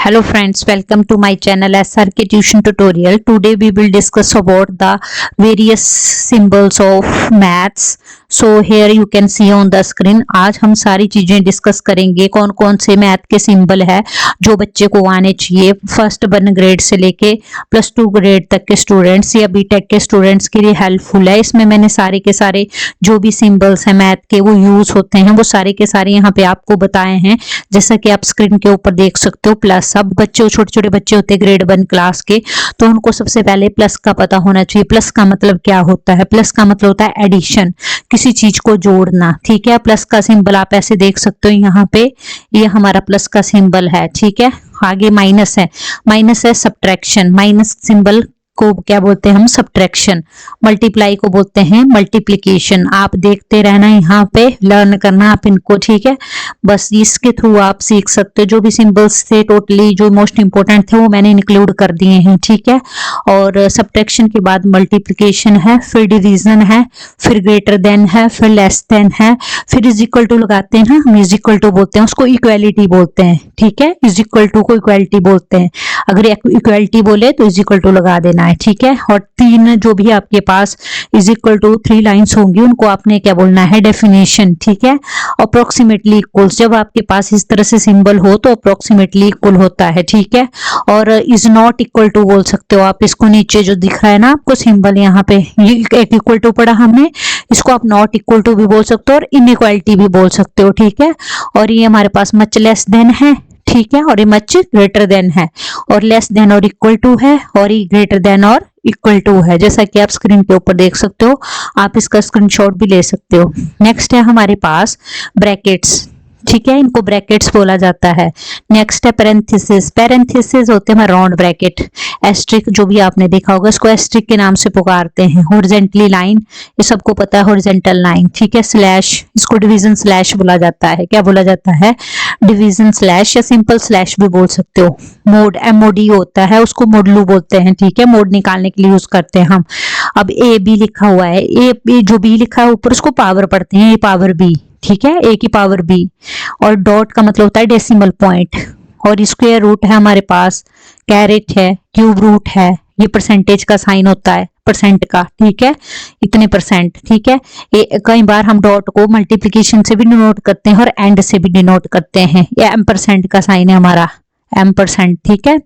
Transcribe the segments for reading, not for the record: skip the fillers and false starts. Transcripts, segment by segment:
Hello friends, welcome to my channel SRK Tuition Tutorial. Today we will discuss about the various symbols of maths. So here you can see on the screen. आज हम सारी चीजें discuss करेंगे कौन कौन से math के symbol है जो बच्चे को आने चाहिए फर्स्ट 1 ग्रेड से लेके +2 ग्रेड तक के स्टूडेंट्स या बीटेक के स्टूडेंट्स के लिए हेल्पफुल है। इसमें मैंने सारे के सारे जो भी सिंबल्स हैं मैथ के वो यूज होते हैं वो सारे के सारे यहाँ पे आपको बताए हैं, जैसा कि आप स्क्रीन के ऊपर देख सकते हो। प्लस सब बच्चे छोटे छोटे बच्चे होते हैं ग्रेड 1 क्लास के, तो उनको सबसे पहले प्लस का पता होना चाहिए। प्लस का मतलब क्या होता है? प्लस का मतलब होता है एडिशन, किसी चीज को जोड़ना। ठीक है, प्लस का सिंबल आप ऐसे देख सकते हो यहाँ पे, ये हमारा प्लस का सिंबल है। ठीक है, आगे माइनस है, माइनस है सब्ट्रैक्शन। माइनस सिंबल को क्या बोलते हैं हम? सब्ट्रैक्शन। मल्टीप्लाई को बोलते हैं मल्टीप्लिकेशन। आप देखते रहना, यहाँ पे लर्न करना आप इनको। ठीक है, बस इसके थ्रू आप सीख सकते हो। जो भी सिंबल्स थे टोटली जो मोस्ट इंपोर्टेंट थे वो मैंने इंक्लूड कर दिए हैं। ठीक है, और सब्ट्रैक्शन के बाद मल्टीप्लिकेशन है, फिर डिवीजन है, फिर ग्रेटर देन है, फिर लेस देन है, फिर इज इक्वल टू लगाते हैं ना, हम इज इक्वल टू बोलते हैं, उसको इक्वालिटी बोलते हैं। ठीक है, इज इक्वल टू को इक्वालिटी बोलते हैं। अगर इक्वालिटी बोले तो इज इक्वल टू लगा देना है। ठीक है, और 3 जो भी आपके पास इज इक्वल टू 3 लाइंस होंगी उनको आपने क्या बोलना है? डेफिनेशन। ठीक है, अप्रोक्सीमेटली इक्वल, जब आपके पास इस तरह से सिंबल हो तो अप्रोक्सीमेटली इक्वल होता है। ठीक है, और इज नॉट इक्वल टू बोल सकते हो आप इसको। नीचे जो दिख रहा है ना आपको सिंबल यहाँ पे, ये एक इक्वल टू पढ़ा हमने, इसको आप नॉट इक्वल टू भी बोल सकते हो और इनइक्वालिटी भी बोल सकते हो। ठीक है, और ये हमारे पास मच लेस देन है। ठीक है, और ये मच ग्रेटर देन है, और लेस देन और इक्वल टू है, और ये ग्रेटर देन और इक्वल टू है, जैसा कि आप स्क्रीन के ऊपर देख सकते हो। आप इसका स्क्रीनशॉट भी ले सकते हो। नेक्स्ट है हमारे पास ब्रैकेट्स। ठीक है, इनको ब्रैकेट्स बोला जाता है। नेक्स्ट है पैरेंथेसिस। पैरेंथेसिस होते हैं राउंड ब्रैकेट। एस्ट्रिक जो भी आपने देखा होगा, इसको एस्ट्रिक के नाम से पुकारते हैं। हॉरिजॉन्टली लाइन, ये सबको पता है, हॉरिजॉन्टल लाइन। ठीक है, स्लैश, इसको डिवीजन स्लैश बोला जाता है। क्या बोला जाता है? डिवीजन स्लैश, या सिंपल स्लैश भी बोल सकते हो। मोड, MOD होता है, उसको मोडलू बोलते हैं। ठीक है, मोड निकालने के लिए यूज करते हैं हम। अब ए बी लिखा हुआ है, ए जो बी लिखा है ऊपर उसको पावर पढ़ते हैं, ए पावर बी। ठीक है, ए की पावर बी। और डॉट का मतलब होता है डेसिमल पॉइंट, और स्क्वायर रूट है हमारे पास, कैरेट है, क्यूब रूट है, ये परसेंटेज का साइन होता है, परसेंट का। ठीक है, इतने परसेंट। ठीक है, ये कई बार हम डॉट को मल्टीप्लिकेशन से भी डिनोट करते हैं और एंड से भी डिनोट करते हैं। ये M% का साइन है हमारा, M%। ठीक है,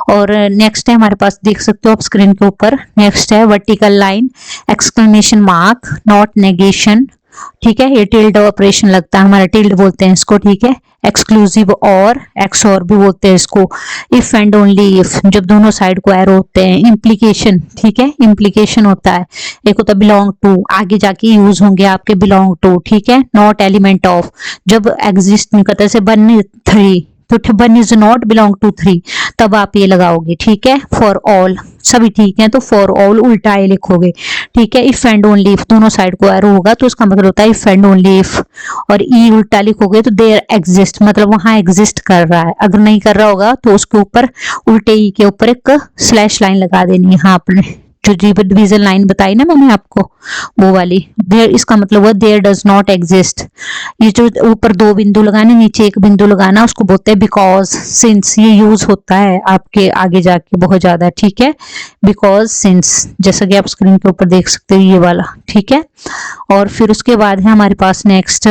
और नेक्स्ट है हमारे पास, देख सकते हो आप स्क्रीन के ऊपर, नेक्स्ट है vertical line, exclamation mark, not negation. ठीक है, ये टिल्ड ऑपरेशन लगता है हमारा, टिल्ड बोलते हैं इसको। ठीक है, एक्सक्लूसिव और एक्सओर भी बोलते हैं इसको। इफ एंड ओनली इफ, जब दोनों साइड को एरो होते हैं। इम्प्लीकेशन, ठीक है, इम्प्लीकेशन होता है। एक होता है बिलोंग टू, आगे जाके यूज होंगे आपके बिलोंग टू। ठीक है, नॉट एलिमेंट ऑफ, जब एग्जिस्ट नहीं करता, जैसे 1 3, तो 1 इज नॉट बिलोंग टू 3, तब आप ये लगाओगे। ठीक है, फॉर ऑल, सभी ठीक है तो फॉर ऑल उल्टा ए लिखोगे। ठीक है, इफ एंड ओनली इफ, दोनों साइड को एरो होगा तो इसका मतलब होता है इफ एंड ओनली इफ। और ई उल्टा लिखोगे तो देयर एग्जिस्ट, मतलब वहां एग्जिस्ट कर रहा है। अगर नहीं कर रहा होगा तो उसके ऊपर उल्टे ई के ऊपर एक स्लैश लाइन लगा देनी है। हाँ, आपने जो डिवीजन लाइन बताई ना मैंने आपको, वो वाली देयर, इसका मतलब हुआ देयर डज नॉट एग्जिस्ट। ये जो ऊपर 2 बिंदु लगाने, नीचे 1 बिंदु लगाना, उसको बोलते हैं बिकॉज सिंस। ये यूज होता है आपके आगे जाके बहुत ज्यादा। ठीक है, बिकॉज सिंस, जैसा कि आप स्क्रीन के ऊपर देख सकते हो, ये वाला। ठीक है, और फिर उसके बाद है हमारे पास नेक्स्ट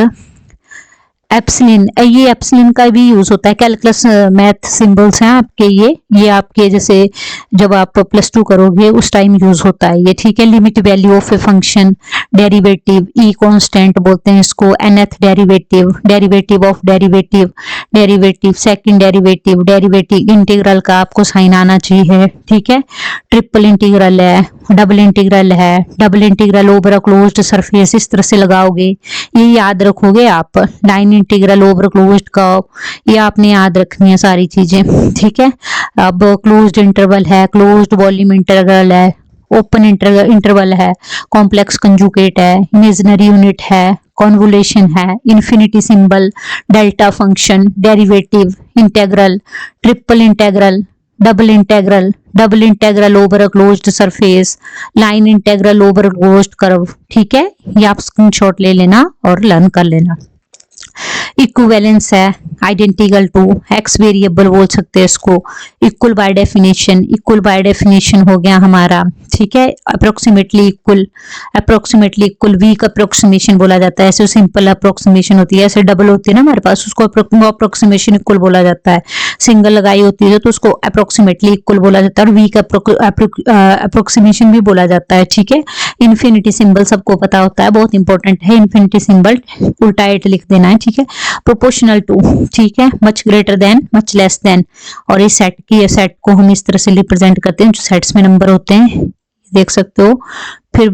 एप्सिलिन। ये एप्सिलिन का भी यूज होता है। कैलकुलस मैथ सिंबल्स हैं आपके, ये आपके जैसे जब आप +2 करोगे उस टाइम यूज होता है ये। ठीक है, limit value of a function, derivative, E constant बोलते हैं इसको, nth derivative, derivative of derivative, derivative, second derivative, derivative, integral का आपको साइन आना चाहिए। ठीक है, ट्रिपल इंटीग्रल है, डबल इंटीग्रल है, double integral over a closed surface, इस तरह से लगाओगे, ये याद रखोगे आप। Line integral over closed curve, ये आपने याद रखनी है सारी चीजें। ठीक है, अब क्लोज्ड इंटरवल है, क्लोज्ड वॉल्यूम इंटीग्रल है, ओपन इंटरवल है, कॉम्प्लेक्स कंजुगेट है, इमेजिनरी यूनिट है, कॉन्वोल्यूशन है, infinity symbol, delta function, derivative, integral, triple integral, double integral, double integral over a closed surface, line integral over closed curve. ठीक है, ये आप screenshot ले लेना और लर्न कर लेना। इक्विवेलेंस है, आइडेंटिकल टू, एक्स वेरिएबल बोल सकते हैं इसको, equal by definition, equal by definition हो गया हमारा, ठीक है। Approximately equal, approximately equal weak approximation बोला जाता है, ऐसे सिंपल अप्रोक्सीमेशन होती है, ऐसे डबल होती है ना हमारे पास, उसको अप्रोक्सीमेशन इक्वल बोला जाता है। सिंगल लगाई होती है तो उसको अप्रोक्सीमेटली इक्वल बोला जाता है, और वीक अप्रोक्सीमेशन भी बोला जाता है, ठीक है। इन्फिनिटी सिंबल सबको पता होता है, बहुत इंपॉर्टेंट है इन्फिनिटी सिंबल, उल्टा एट लिख देना है, ठीक है। प्रोपोर्शनल टू, ठीक है, much greater than, much less than, और इस सेट की, सेट को हम इस तरह से रिप्रेजेंट करते हैं, जो सेट्स में नंबर होते हैं, देख सकते हो। फिर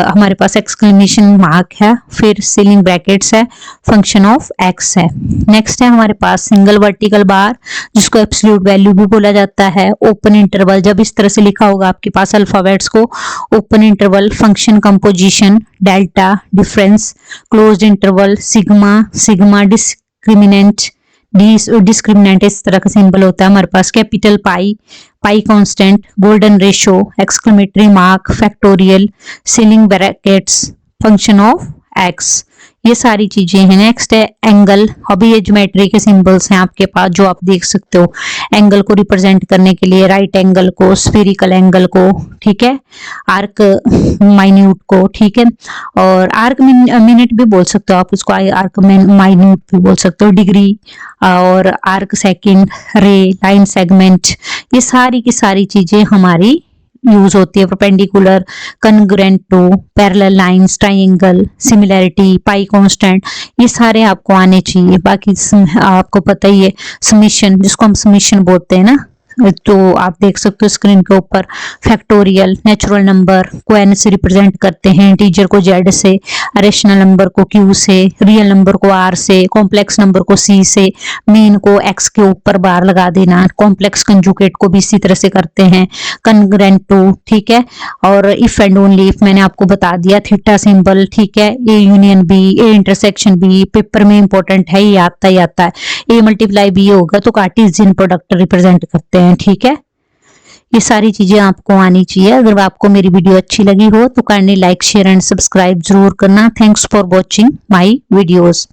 हमारे पास एक्सक्लेमेशन मार्क है, फिर सीलिंग ब्रैकेट्स है, फंक्शन ऑफ एक्स है। नेक्स्ट है हमारे पास सिंगल वर्टिकल बार, जिसको एब्सोल्यूट वैल्यू भी बोला जाता है। ओपन इंटरवल, जब इस तरह से लिखा होगा आपके पास अल्फाबेट्स को, open interval, function composition, delta, difference, closed interval, sigma, sigma discriminant, discriminant इस तरह का सिंबल होता है हमारे पास। Capital pi, pi constant, golden ratio, exclamatory mark, factorial, ceiling brackets, function of x, ये सारी चीजें हैं। नेक्स्ट है एंगल, अभी ये ज्योमेट्री के सिंबल्स हैं आपके पास जो आप देख सकते हो, एंगल को रिप्रेजेंट करने के लिए, राइट एंगल को, स्फेरिकल एंगल को, ठीक है, आर्क माइन्यूट को, ठीक है, और आर्क मिनट भी बोल सकते हो आप उसको, आर्क माइन्यूट भी बोल सकते हो, डिग्री, और arc second, ray, line segment, ये सारी की सारी चीजें हमारी यूज होती है। Perpendicular, congruent to, parallel lines, triangle, similarity, pi constant, ये सारे आपको आने चाहिए। बाकी आपको पता ही है, समीशन, जिसको हम समीशन बोलते हैं ना, तो आप देख सकते हो स्क्रीन के ऊपर। फैक्टोरियल, नेचुरल नंबर को एन से रिप्रेजेंट करते हैं, इंटीजर को जेड से, रेशनल नंबर को क्यू से, रियल नंबर को आर से, कॉम्प्लेक्स नंबर को सी से, मीन को एक्स के ऊपर बार लगा देना, कॉम्प्लेक्स कंजुगेट को भी इसी तरह से करते हैं, कन्ग्रुएंट टू, ठीक है, और इफ एंड ओनली इफ मैंने आपको बता दिया, थीटा सिंबल, ठीक है, A union B, A intersection B, paper में इंपॉर्टेंट है, ये आता ही आता है, ए मल्टीप्लाई बी होगा तो कार्टेशियन प्रोडक्ट रिप्रेजेंट करते हैं, ठीक है। ये सारी चीजें आपको आनी चाहिए। अगर आपको मेरी वीडियो अच्छी लगी हो तो kindly like, share and subscribe जरूर करना। Thanks for watching my videos.